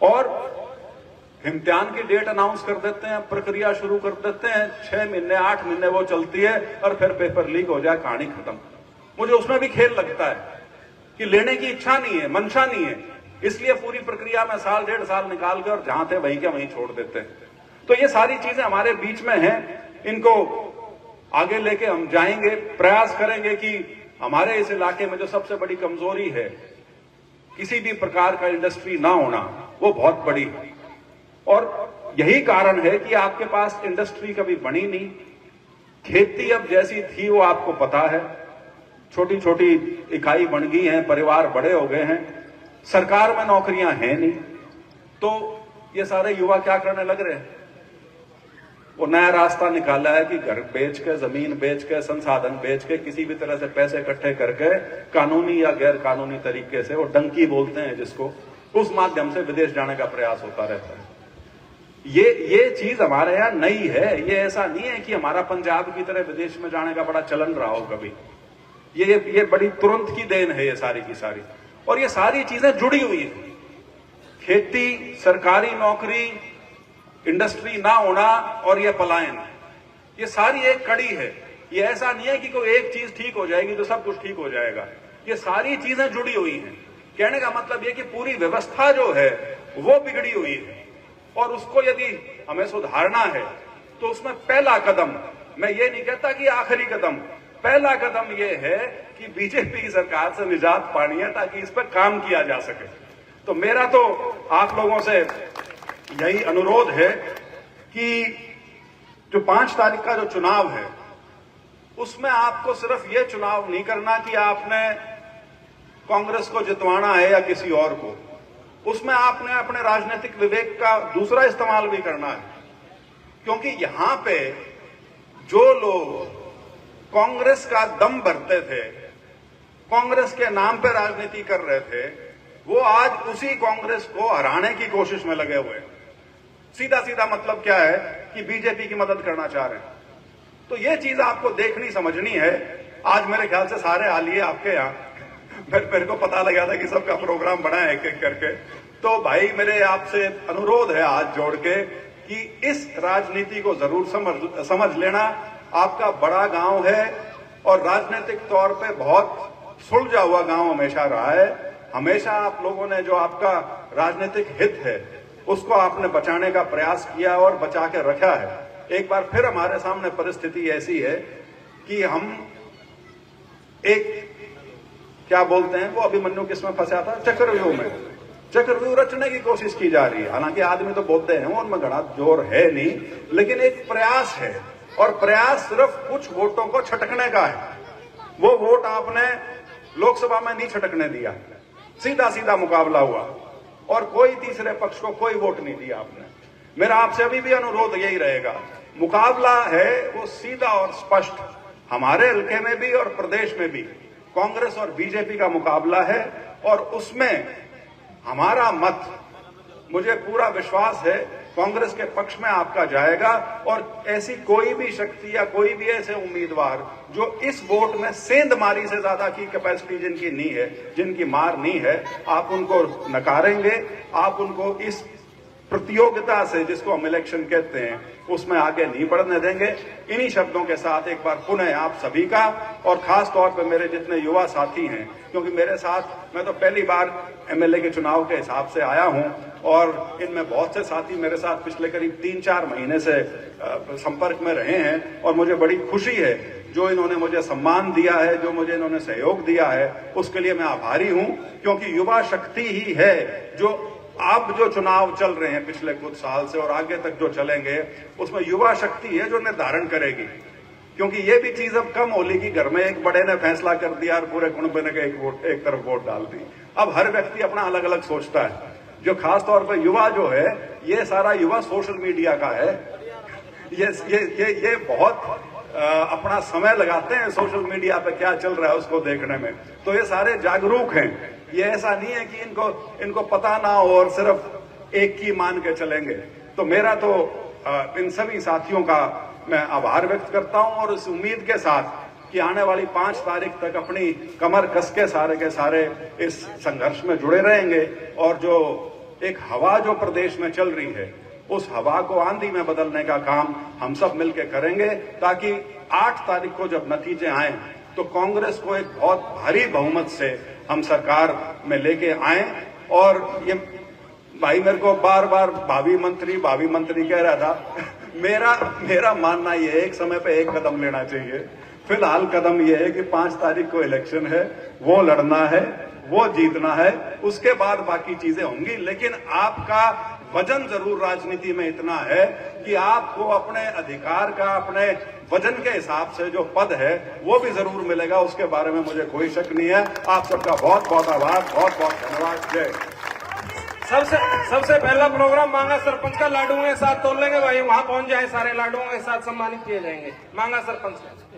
और इम्तिहान की डेट अनाउंस कर देते हैं, प्रक्रिया शुरू कर देते हैं, 6 महीने 8 महीने वो चलती है और फिर पेपर लीक हो जाए, कहानी खत्म। मुझे उसमें भी खेल लगता है कि लेने की इच्छा नहीं है, मंशा नहीं है, इसलिए पूरी प्रक्रिया में साल 1.5 साल निकाल के और जहां थे वहीं के वहीं छोड़ देते हैं। तो ये सारी चीजें हमारे बीच में हैं, इनको आगे लेके हम जाएंगे, प्रयास करेंगे कि हमारे इस इलाके में जो सबसे बड़ी कमजोरी है, किसी भी प्रकार का इंडस्ट्री ना होना, वो बहुत बड़ी है। और यही कारण है कि आपके पास इंडस्ट्री कभी बनी नहीं। खेती अब जैसी थी वो आपको पता है, छोटी छोटी इकाई बन गई हैं, परिवार बड़े हो गए हैं, सरकार में नौकरियां हैं नहीं, तो ये सारे युवा क्या करने लग रहे हैं? वो नया रास्ता निकाला है कि घर बेच के, जमीन बेच के, संसाधन बेच के, किसी भी तरह से पैसे इकट्ठे करके कानूनी या गैर कानूनी तरीके से, वो डंकी बोलते हैं जिसको, उस माध्यम से विदेश जाने का प्रयास होता रहता है। ये चीज हमारे यहां नई है। ये ऐसा नहीं है कि हमारा पंजाब की तरह विदेश में जाने का बड़ा चलन रहा हो कभी। ये बड़ी तुरंत की देन है ये सारी की सारी। और ये सारी चीजें जुड़ी हुई है, खेती, सरकारी नौकरी, इंडस्ट्री ना होना और ये पलायन, ये सारी एक कड़ी है। ये ऐसा नहीं है कि कोई एक चीज ठीक हो जाएगी तो सब कुछ ठीक हो जाएगा। ये सारी चीजें जुड़ी हुई हैं। कहने का मतलब ये कि पूरी व्यवस्था जो है वो बिगड़ी हुई है, और उसको यदि हमें सुधारना है तो उसमें पहला कदम, मैं ये नहीं कहता कि आखिरी कदम, पहला कदम ये है कि बीजेपी सरकार से निजात पानी है, ताकि इस पर काम किया जा सके। तो मेरा तो आप लोगों से यही अनुरोध है कि जो 5 तारीख का जो चुनाव है, उसमें आपको सिर्फ ये चुनाव नहीं करना कि आपने कांग्रेस को जितवाना है या किसी और को, उसमें आपने अपने राजनीतिक विवेक का दूसरा इस्तेमाल भी करना है। क्योंकि यहां पे जो लोग कांग्रेस का दम भरते थे, कांग्रेस के नाम पे राजनीति कर रहे थे, वो आज उसी कांग्रेस को हराने की कोशिश में लगे हुए हैं। सीधा सीधा मतलब क्या है कि बीजेपी की मदद करना चाह रहे हैं। तो ये चीज आपको देखनी समझनी है। आज मेरे ख्याल से सारे आ लिए आपके यहां, मेरे को पता लगा था कि सबका प्रोग्राम बना है एक एक करके। तो भाई मेरे आपसे अनुरोध है हाथ जोड़ के कि इस राजनीति को जरूर समझ लेना। आपका बड़ा गांव है और राजनीतिक तौर पे बहुत सुलझा हुआ गांव हमेशा रहा है। हमेशा आप लोगों ने जो आपका राजनीतिक हित है उसको आपने बचाने का प्रयास किया और बचा के रखा है। एक बार फिर हमारे सामने परिस्थिति ऐसी है कि हम एक, क्या बोलते हैं वो, अभिमन्यु किसमें फंसा था? चक्रव्यूह में। चक्रव्यूह रचने की कोशिश की जा रही है। हालांकि आदमी तो बोलते हैं उनमें घना जोर है नहीं, लेकिन एक प्रयास है, और प्रयास सिर्फ कुछ वोटों को छटकने का है। वो वोट आपने लोकसभा में नहीं छटकने दिया, सीधा सीधा मुकाबला हुआ और कोई तीसरे पक्ष को कोई वोट नहीं दिया आपने। मेरा आपसे अभी भी अनुरोध यही रहेगा, मुकाबला है वो सीधा और स्पष्ट। हमारे हल्के में भी और प्रदेश में भी कांग्रेस और बीजेपी का मुकाबला है, और उसमें हमारा मत, मुझे पूरा विश्वास है, कांग्रेस के पक्ष में आपका जाएगा। और ऐसी कोई भी शक्ति या कोई भी ऐसे उम्मीदवार जो इस वोट में सेंधमारी से ज्यादा की कैपेसिटी जिनकी नहीं है, जिनकी मार नहीं है, आप उनको नकारेंगे। आप उनको इस प्रतियोगिता से, जिसको हम इलेक्शन कहते हैं, उसमें आगे नहीं बढ़ने देंगे। इन्हीं शब्दों के साथ एक बार पुनः आप सभी का, और खास तौर पर मेरे जितने युवा साथी हैं, क्योंकि मेरे साथ, मैं तो पहली बार एमएलए के चुनाव के हिसाब से आया हूं, और इनमें बहुत से साथी मेरे साथ पिछले करीब 3-4 महीने से संपर्क में रहे हैं, और मुझे बड़ी खुशी है जो इन्होंने मुझे सम्मान दिया है, जो मुझे इन्होंने सहयोग दिया है, उसके लिए मैं आभारी हूं। क्योंकि युवा शक्ति ही है जो अब जो चुनाव चल रहे हैं पिछले कुछ साल से और आगे तक जो चलेंगे, उसमें युवा शक्ति है जो निर्धारण करेगी। क्योंकि ये भी चीज अब कम होली कि घर में एक बड़े ने फैसला कर दिया और पूरे कुनबे ने एक तरफ वोट डाल दी। अब हर व्यक्ति अपना अलग अलग सोचता है। जो खास तौर पर युवा जो है, ये सारा युवा सोशल मीडिया का है। ये बहुत अपना समय लगाते हैं सोशल मीडिया पे क्या चल रहा है उसको देखने में। तो ये सारे जागरूक हैं। ये ऐसा नहीं है कि इनको पता ना हो और सिर्फ एक की मान के चलेंगे। तो मेरा तो इन सभी साथियों का मैं आभार व्यक्त करता हूं, और इस उम्मीद के साथ कि आने वाली 5 तारीख तक अपनी कमर कस के सारे इस संघर्ष में जुड़े रहेंगे, और जो एक हवा जो प्रदेश में चल रही है, उस हवा को आंधी में बदलने का काम हम सब मिलकर करेंगे, ताकि 8 तारीख को जब नतीजे आए तो कांग्रेस को एक बहुत भारी बहुमत से हम सरकार में लेके आए। और ये भाई मेरे को बार बार भावी मंत्री कह रहा था। मेरा मानना यह है, एक समय पे एक कदम लेना चाहिए। फिलहाल कदम यह है कि 5 तारीख को इलेक्शन है, वो लड़ना है, वो जीतना है, उसके बाद बाकी चीजें होंगी। लेकिन आपका वजन जरूर राजनीति में इतना है कि आपको अपने अधिकार का, अपने वजन के हिसाब से जो पद है वो भी जरूर मिलेगा, उसके बारे में मुझे कोई शक नहीं है। आप सबका बहुत बहुत आभार, बहुत बहुत धन्यवाद। जय। सबसे पहला प्रोग्राम मांगा सरपंच का लाडुओं के साथ तोड़ लेंगे भाई, वहां पहुंच जाए, सारे लाडुओं के साथ सम्मानित किए जाएंगे। मांगा सरपंच